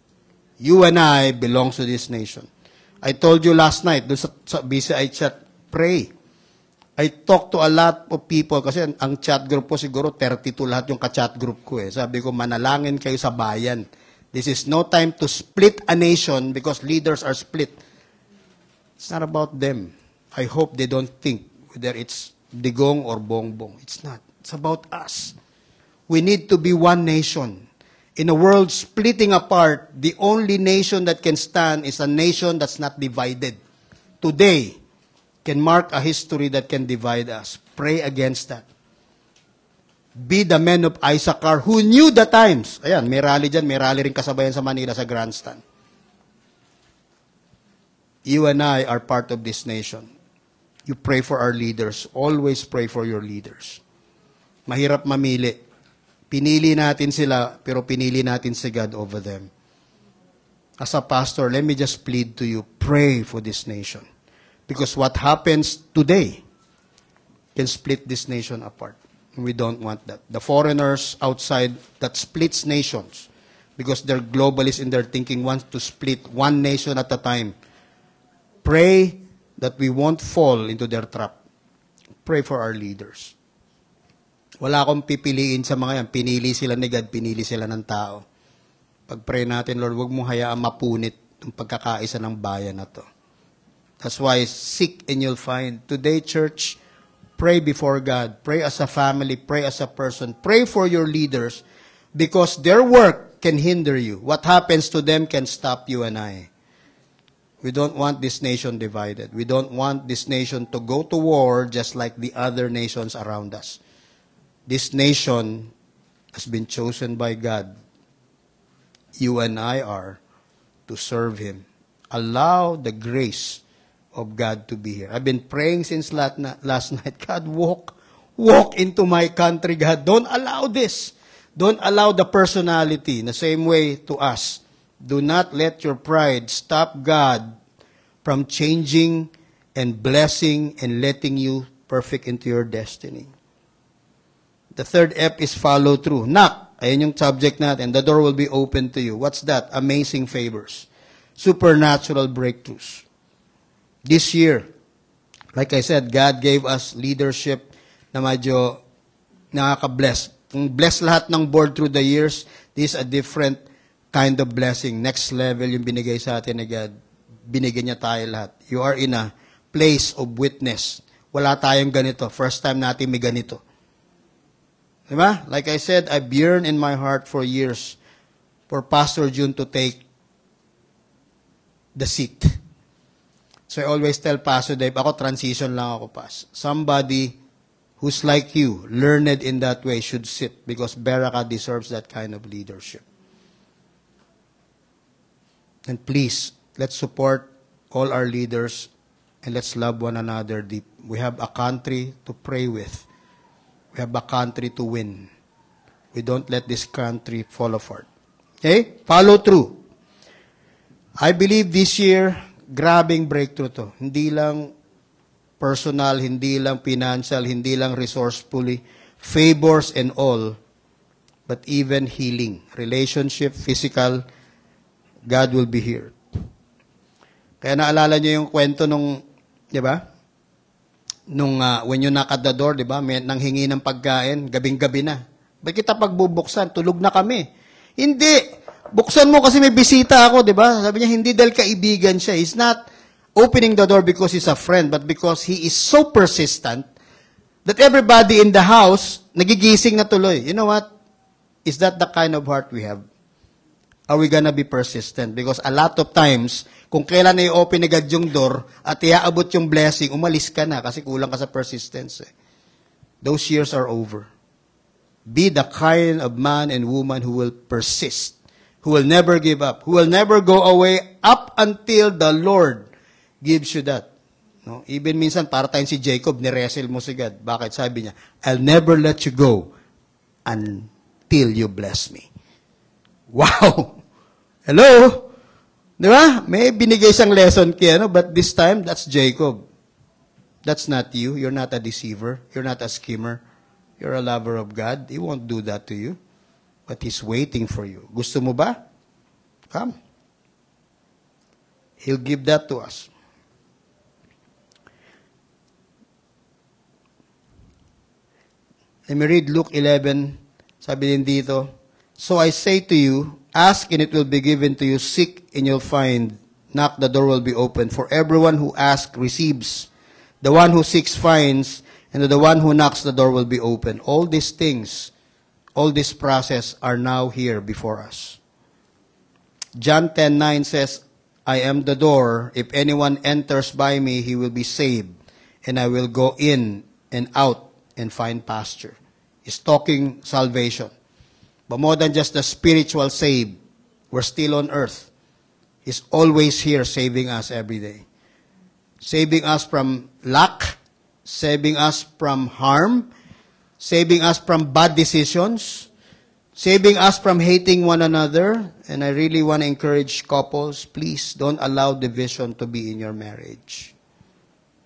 You and I belong to this nation. I told you last night, doon sa BCI chat, pray. I talk to a lot of people kasi ang chat group ko siguro 32 lahat yung ka-chat group ko eh. Sabi ko, manalangin kayo sa bayan. This is no time to split a nation because leaders are split. It's not about them. I hope they don't think whether it's Digong or Bongbong. It's not. It's about us. We need to be one nation. In a world splitting apart, the only nation that can stand is a nation that's not divided. Today can mark a history that can divide us. Pray against that. Be the men of Issachar who knew the times. Ayan, may rally dyan. May rally rin kasabayan sa Manila sa grandstand. You and I are part of this nation. You pray for our leaders. Always pray for your leaders. Mahirap mamili. Pinili natin sila, pero pinili natin si God over them. As a pastor, let me just plead to you, pray for this nation. Because what happens today can split this nation apart. We don't want that. The foreigners outside that splits nations because they're globalists in their thinking wants to split one nation at a time. Pray that we won't fall into their trap. Pray for our leaders. Wala akong pipiliin sa mga yan. Pinili sila ni God, pinili sila ng tao. Pag-pray natin, Lord, huwag mong hayaan mapunit yung pagkakaisa ng bayan na to. That's why seek and you'll find. Today, church, pray before God. Pray as a family. Pray as a person. Pray for your leaders because their work can hinder you. What happens to them can stop you and I. We don't want this nation divided. We don't want this nation to go to war just like the other nations around us. This nation has been chosen by God. You and I are to serve Him. Allow the grace of God to be here. I've been praying since last night. God, walk into my country, God. Don't allow this. Don't allow the personality in the same way to us. Do not let your pride stop God from changing and blessing and letting you perfect into your destiny. The third F is follow through. Knock. Ayan yung subject natin. The door will be open to you. What's that? Amazing favors. Supernatural breakthroughs. This year, like I said, God gave us leadership na medyo nakaka-bless. Kung bless lahat ng board through the years, this is a different kind of blessing. Next level yung binigay sa atin ni God. Binigyan niya tayo lahat. You are in a place of witness. Wala tayong ganito. First time natin may ganito. Diba? Like I said, I've yearned in my heart for years for Pastor June to take the seat. So I always tell Pastor Dave, ako transition lang ako, Pas. Somebody who's like you, learned in that way, should sit because Beraka deserves that kind of leadership. And please, let's support all our leaders and let's love one another deep. We have a country to pray with. We have a country to win. We don't let this country fall apart. Okay? Follow through. I believe this year, grabing breakthrough to. Hindi lang personal, hindi lang financial, hindi lang resourcefully, favors and all, but even healing, relationship, physical, God will be here. Kaya naalala niyo yung kwento nung, di ba? Nung when you knock at the door, di ba? May nanghingi ng pagkain, gabing-gabi na. Ba't kita pagbubuksan? Tulog na kami. Hindi. Buksan mo kasi may bisita ako, di ba? Sabi niya, hindi dahil kaibigan siya. He's not opening the door because he's a friend, but because he is so persistent that everybody in the house, nagigising na tuloy. You know what? Is that the kind of heart we have? Are we gonna be persistent? Because a lot of times, kung kailan na i-open agad yung door at iaabot yung blessing, umalis ka na kasi kulang ka sa persistence. Those years are over. Be the kind of man and woman who will persist, who will never give up, who will never go away up until the Lord gives you that. No? Even minsan, para tayong si Jacob, ni-wrestle mo si God. Bakit? Sabi niya, I'll never let you go until you bless me. Wow! Hello? Di ba? May binigay siyang lesson kaya, no? But this time, that's Jacob. That's not you. You're not a deceiver. You're not a schemer. You're a lover of God. He won't do that to you. But He's waiting for you. Gusto mo ba? Come. He'll give that to us. Let me read Luke 11. Sabi din dito, so I say to you, ask and it will be given to you. Seek and you'll find. Knock, the door will be open. For everyone who asks receives. The one who seeks finds. And to the one who knocks, the door will be open. All these things, all this process are now here before us. John 10:9 says, I am the door. If anyone enters by me, he will be saved. And I will go in and out and find pasture. He's talking salvation. But more than just the spiritual save, we're still on earth. He's always here saving us every day. Saving us from lack, saving us from harm, saving us from bad decisions, saving us from hating one another. And I really want to encourage couples, please don't allow division to be in your marriage.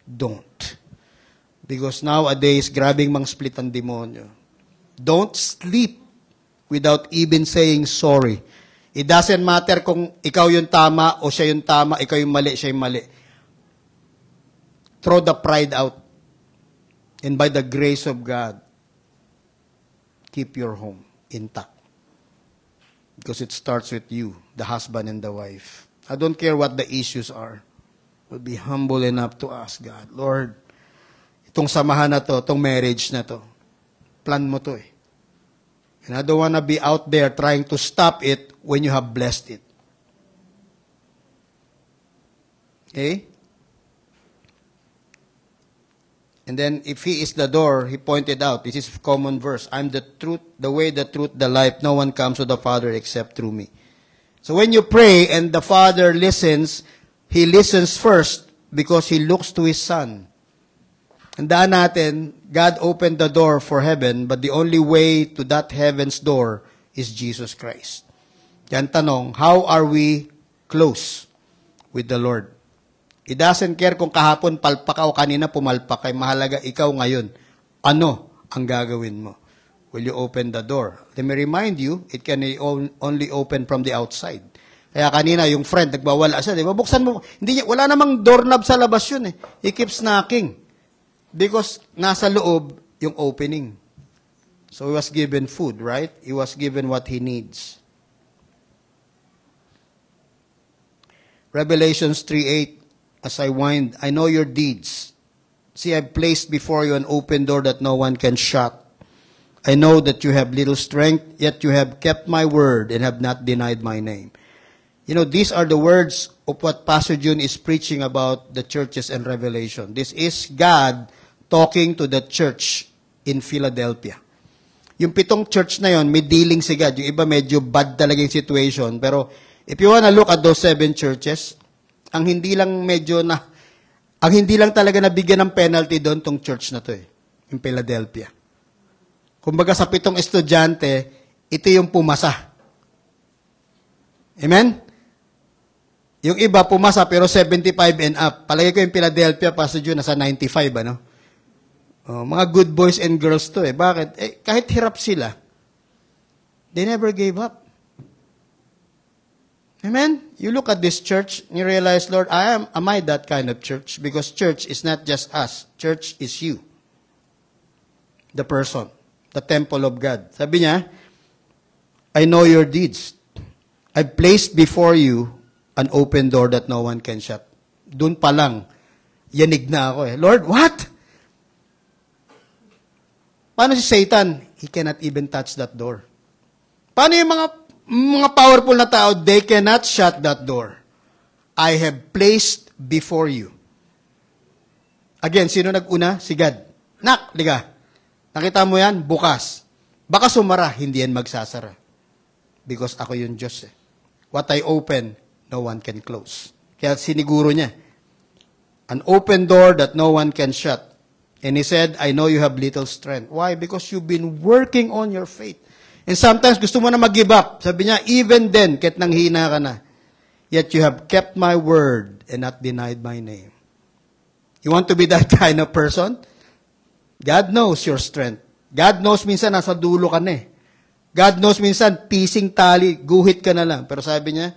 Don't. Because nowadays, grabing mang split ang demonyo. Don't sleep without even saying sorry. It doesn't matter kung ikaw yung tama o siya yung tama, ikaw yung mali, siya yung mali. Throw the pride out. And by the grace of God, keep your home intact. Because it starts with you, the husband and the wife. I don't care what the issues are. But be humble enough to ask God, Lord, itong samahan na to, itong marriage na to, plan mo to eh. And I don't want to be out there trying to stop it when you have blessed it. Okay? And then, if He is the door, He pointed out, this is a common verse, I'm the truth, the way, the truth, the life. No one comes to the Father except through me. So when you pray and the Father listens, He listens first because He looks to His Son. Handaan natin, God opened the door for heaven, but the only way to that heaven's door is Jesus Christ. Yan tanong, how are we close with the Lord? It doesn't care kung kahapon palpak ka o kanina pumalpak kay mahalaga ikaw ngayon. Ano ang gagawin mo? will you open the door? Let me remind you, it can only open from the outside. Kaya kanina, yung friend, nagbawala siya, di ba? Buksan mo. Hindi niya, wala namang doorknob sa labas yun eh. He keeps knocking. Because nasa loob yung opening. So he was given food, right? He was given what he needs. Revelations 3:8, as I wind, I know your deeds. See, I've placed before you an open door that no one can shut. I know that you have little strength, yet you have kept my word and have not denied my name. You know, these are the words of what Pastor June is preaching about the churches and Revelation. This is God talking to the church in Philadelphia. Yung 7 church na yon, may dealing si God. Yung iba medyo bad talaga yung situation. Pero if you wanna look at those 7 churches, ang hindi lang talaga nabigyan ng penalty doon tong church na to in Philadelphia. Kumbaga sa 7 estudyante, ito yung pumasa. Amen? Yung iba pumasa pero 75 and up. Palagi ko yung Philadelphia, Pastor June, nasa 95, ano? Mga good boys and girls to Bakit? Kahit hirap sila, they never gave up. Amen? You look at this church, and you realize, Lord, am I that kind of church? Because church is not just us. Church is you. The person. The temple of God. Sabi niya, I know your deeds. I've placed before you an open door that no one can shut. Doon pa lang, yanig na ako Lord, what? Paano si Satan? He cannot even touch that door. Paano yung mga powerful na tao? They cannot shut that door. I have placed before you. Again, sino nag-una? Si God. Nak, liga. Nakita mo yan? Bukas. Baka sumara, hindi yan magsasara. Because ako yung Diyos What I open, no one can close. Kaya siniguro niya, an open door that no one can shut. And he said, I know you have little strength. Why? Because you've been working on your faith. And sometimes gusto mo na mag-give up. Sabi niya, even then, kahit nanghina ka na, yet you have kept my word and not denied my name. You want to be that kind of person? God knows your strength. God knows minsan nasa dulo ka na God knows minsan, pising tali, guhit ka na lang. Pero sabi niya,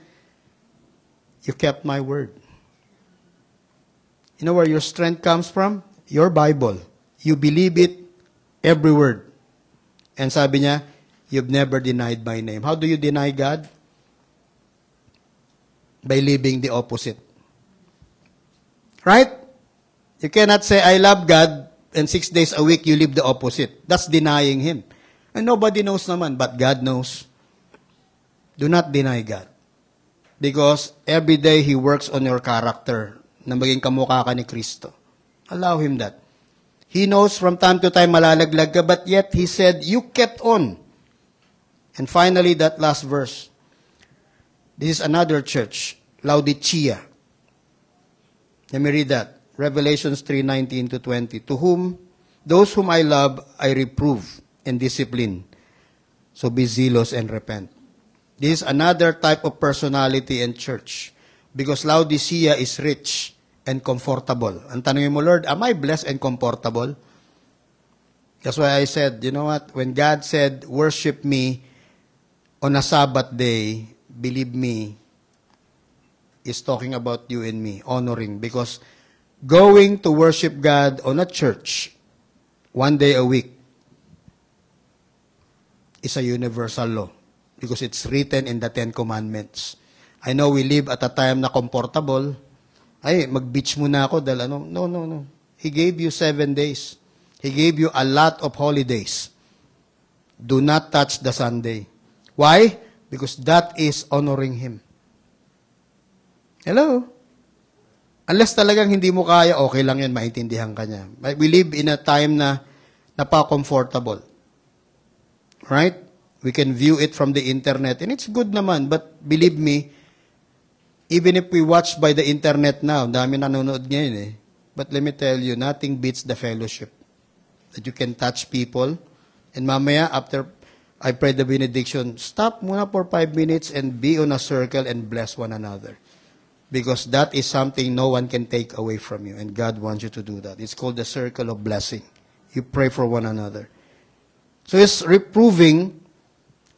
you kept my word. You know where your strength comes from? Your Bible. You believe it, every word. And sabi niya, you've never denied my name. How do you deny God? By living the opposite. Right? You cannot say, I love God, and 6 days a week you live the opposite. That's denying Him. And nobody knows naman, but God knows. Do not deny God. Because every day He works on your character na maging kamukha ka ni Kristo. Allow Him that. He knows from time to time malalaglag ka, but yet He said, you kept on. And finally, that last verse. This is another church, Laodicea. Let me read that. Revelations 3:19-20. Those whom I love, I reprove and discipline. So be zealous and repent. This is another type of personality and church. Because Laodicea is rich and comfortable. Ang tanongin mo, Lord, am I blessed and comfortable? That's why I said, you know what? When God said, worship me on a Sabbath day, believe me, is talking about you and me, honoring. Because going to worship God on a church, 1 day a week, is a universal law. Because it's written in the 10 Commandments. I know we live at a time na comfortable. Ay, mag-beach muna ako dahil ano. No. He gave you 7 days. He gave you a lot of holidays. Do not touch the Sunday. Why? Because that is honoring Him. Hello? Unless talagang hindi mo kaya, okay lang yan, maintindihan ka niya. We live in a time na napaka-comfortable. Right? We can view it from the internet. And it's good naman. But believe me, even if we watch by the internet now, dami nanonood ngayon But let me tell you, nothing beats the fellowship. That you can touch people. And mamaya, after I pray the benediction, stop muna for 5 minutes and be on a circle and bless one another. Because that is something no one can take away from you. And God wants you to do that. It's called the circle of blessing. You pray for one another. So he's reproving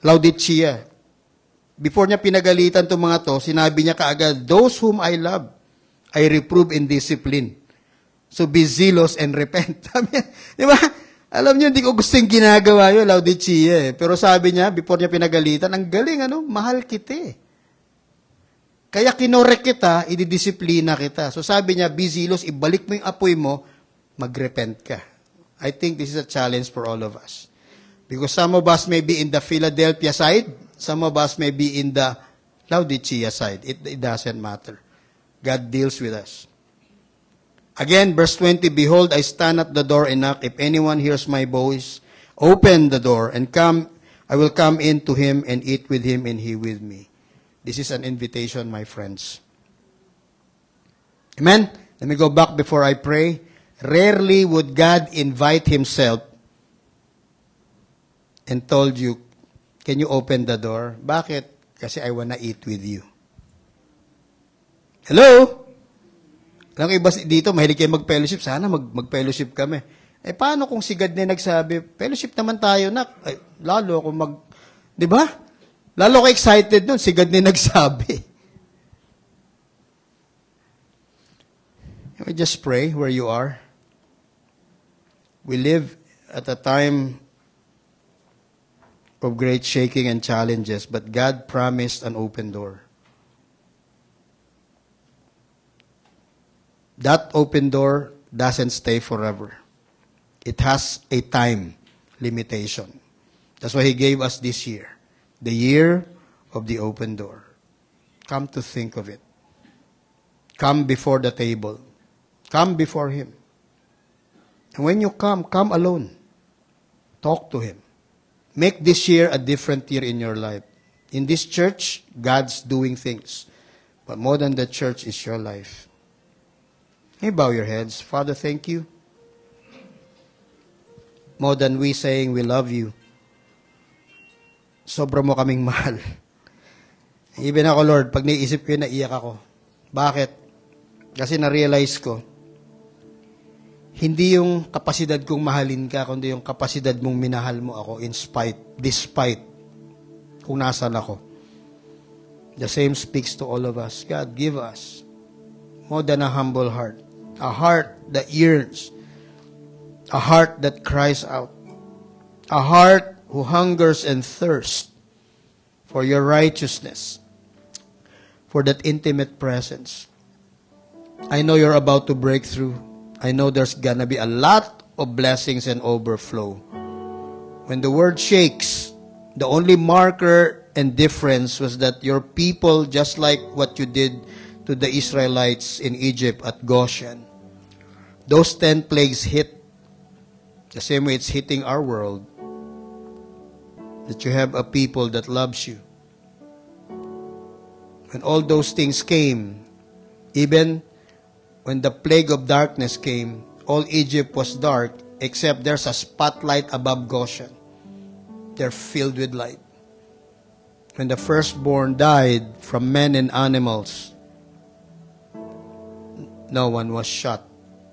Laodicea. Before niya pinagalitan itong mga to, sinabi niya kaagad, those whom I love, I reprove in discipline. So be zealous and repent. Di ba? Alam niyo, hindi ko gustong ginagawa yun, Laodicea. Pero sabi niya, before niya pinagalitan, ang galing, mahal kita. Kaya kinorek kita, ididisiplina kita. So sabi niya, be zealous, ibalik mo yung apoy mo, magrepent ka. I think this is a challenge for all of us. Because some of us may be in the Philadelphia side, some of us may be in the Laodicea side. It doesn't matter. God deals with us. Again, verse 20, behold, I stand at the door and knock. If anyone hears my voice, open the door and come. I will come in to him and eat with him and he with me. This is an invitation, my friends. Amen? Let me go back before I pray. Rarely would God invite himself and told you, can you open the door? Bakit? Kasi I wanna eat with you. Hello? Alam iba dito, mahilig kayo mag-fellowship. Sana mag-fellowship kami. Paano kung si God na nagsabi, fellowship naman tayo na. Lalo ako di ba? Lalo ako excited nun, si God na nagsabi. Can we just pray where you are? We live at a time of great shaking and challenges, but God promised an open door. That open door doesn't stay forever. It has a time limitation. That's why He gave us this year, the year of the open door. Come to think of it. Come before the table. Come before Him. And when you come alone. Talk to Him. Make this year a different year in your life. In this church, God's doing things. But more than the church is your life. Hey, bow your heads. Father, thank you. More than we saying we love you, sobra mo kaming mahal. Even ako, Lord, pag naisip ko yun, naiyak ako. Bakit? Kasi na-realize ko, hindi yung kapasidad kong mahalin ka, kundi yung kapasidad mong minahal mo ako despite kung nasan ako. The same speaks to all of us. God, give us more than a humble heart. A heart that yearns. A heart that cries out. A heart who hungers and thirsts for your righteousness. For that intimate presence. I know you're about to break through. I know there's gonna be a lot of blessings and overflow. When the word shakes, the only marker and difference was that your people, just like what you did to the Israelites in Egypt at Goshen, those 10 plagues hit the same way it's hitting our world. That you have a people that loves you. When all those things came, even when the plague of darkness came, all Egypt was dark, except there's a spotlight above Goshen. They're filled with light. When the firstborn died from men and animals, no one was shut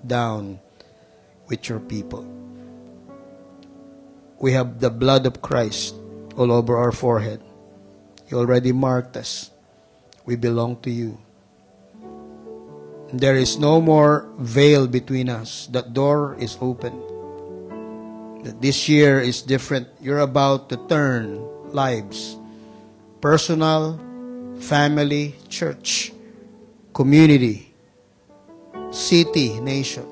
down with your people. We have the blood of Christ all over our forehead. You already marked us. We belong to you. There is no more veil between us. That door is open. That this year is different. You're about to turn lives. Personal, family, church, community, city, nation.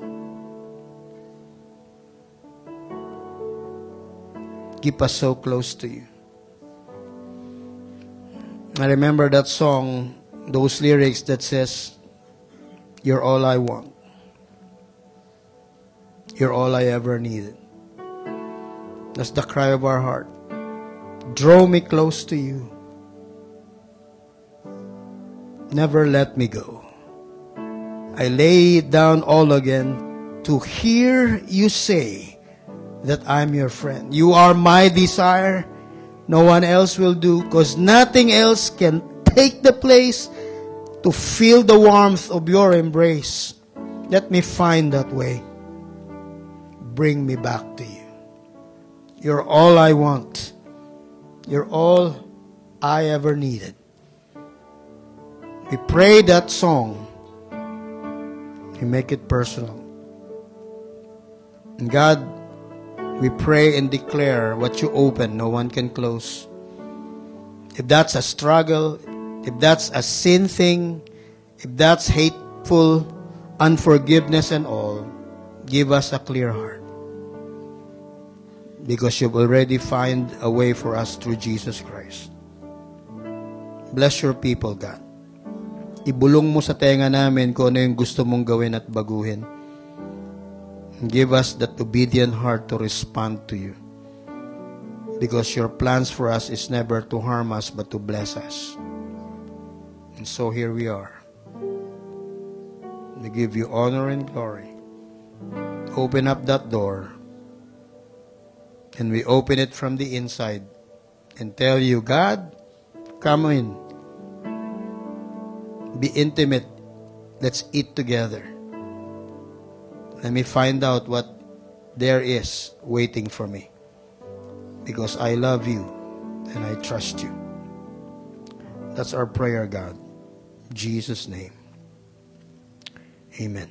Keep us so close to you. I remember that song, those lyrics that says, you're all I want. You're all I ever needed. That's the cry of our heart. Draw me close to you. Never let me go. I lay it down all again to hear you say that I'm your friend. You are my desire. No one else will do, because nothing else can take the place to feel the warmth of your embrace. Let me find that way. Bring me back to you. You're all I want. You're all I ever needed. We pray that song. We make it personal. And God, we pray and declare what you open, no one can close. If that's a struggle, if that's a sin thing, if that's hateful, unforgiveness and all, give us a clear heart. Because you've already found a way for us through Jesus Christ. Bless your people, God. Ibulong mo sa tenga namin kung ano yung gusto mong gawin at baguhin. And give us that obedient heart to respond to you. Because your plans for us is never to harm us but to bless us. And so here we are. We give you honor and glory. Open up that door. And we open it from the inside. And tell you, God, come in. Be intimate. Let's eat together. Let me find out what there is waiting for me. Because I love you and I trust you. That's our prayer, God. In Jesus' name. Amen.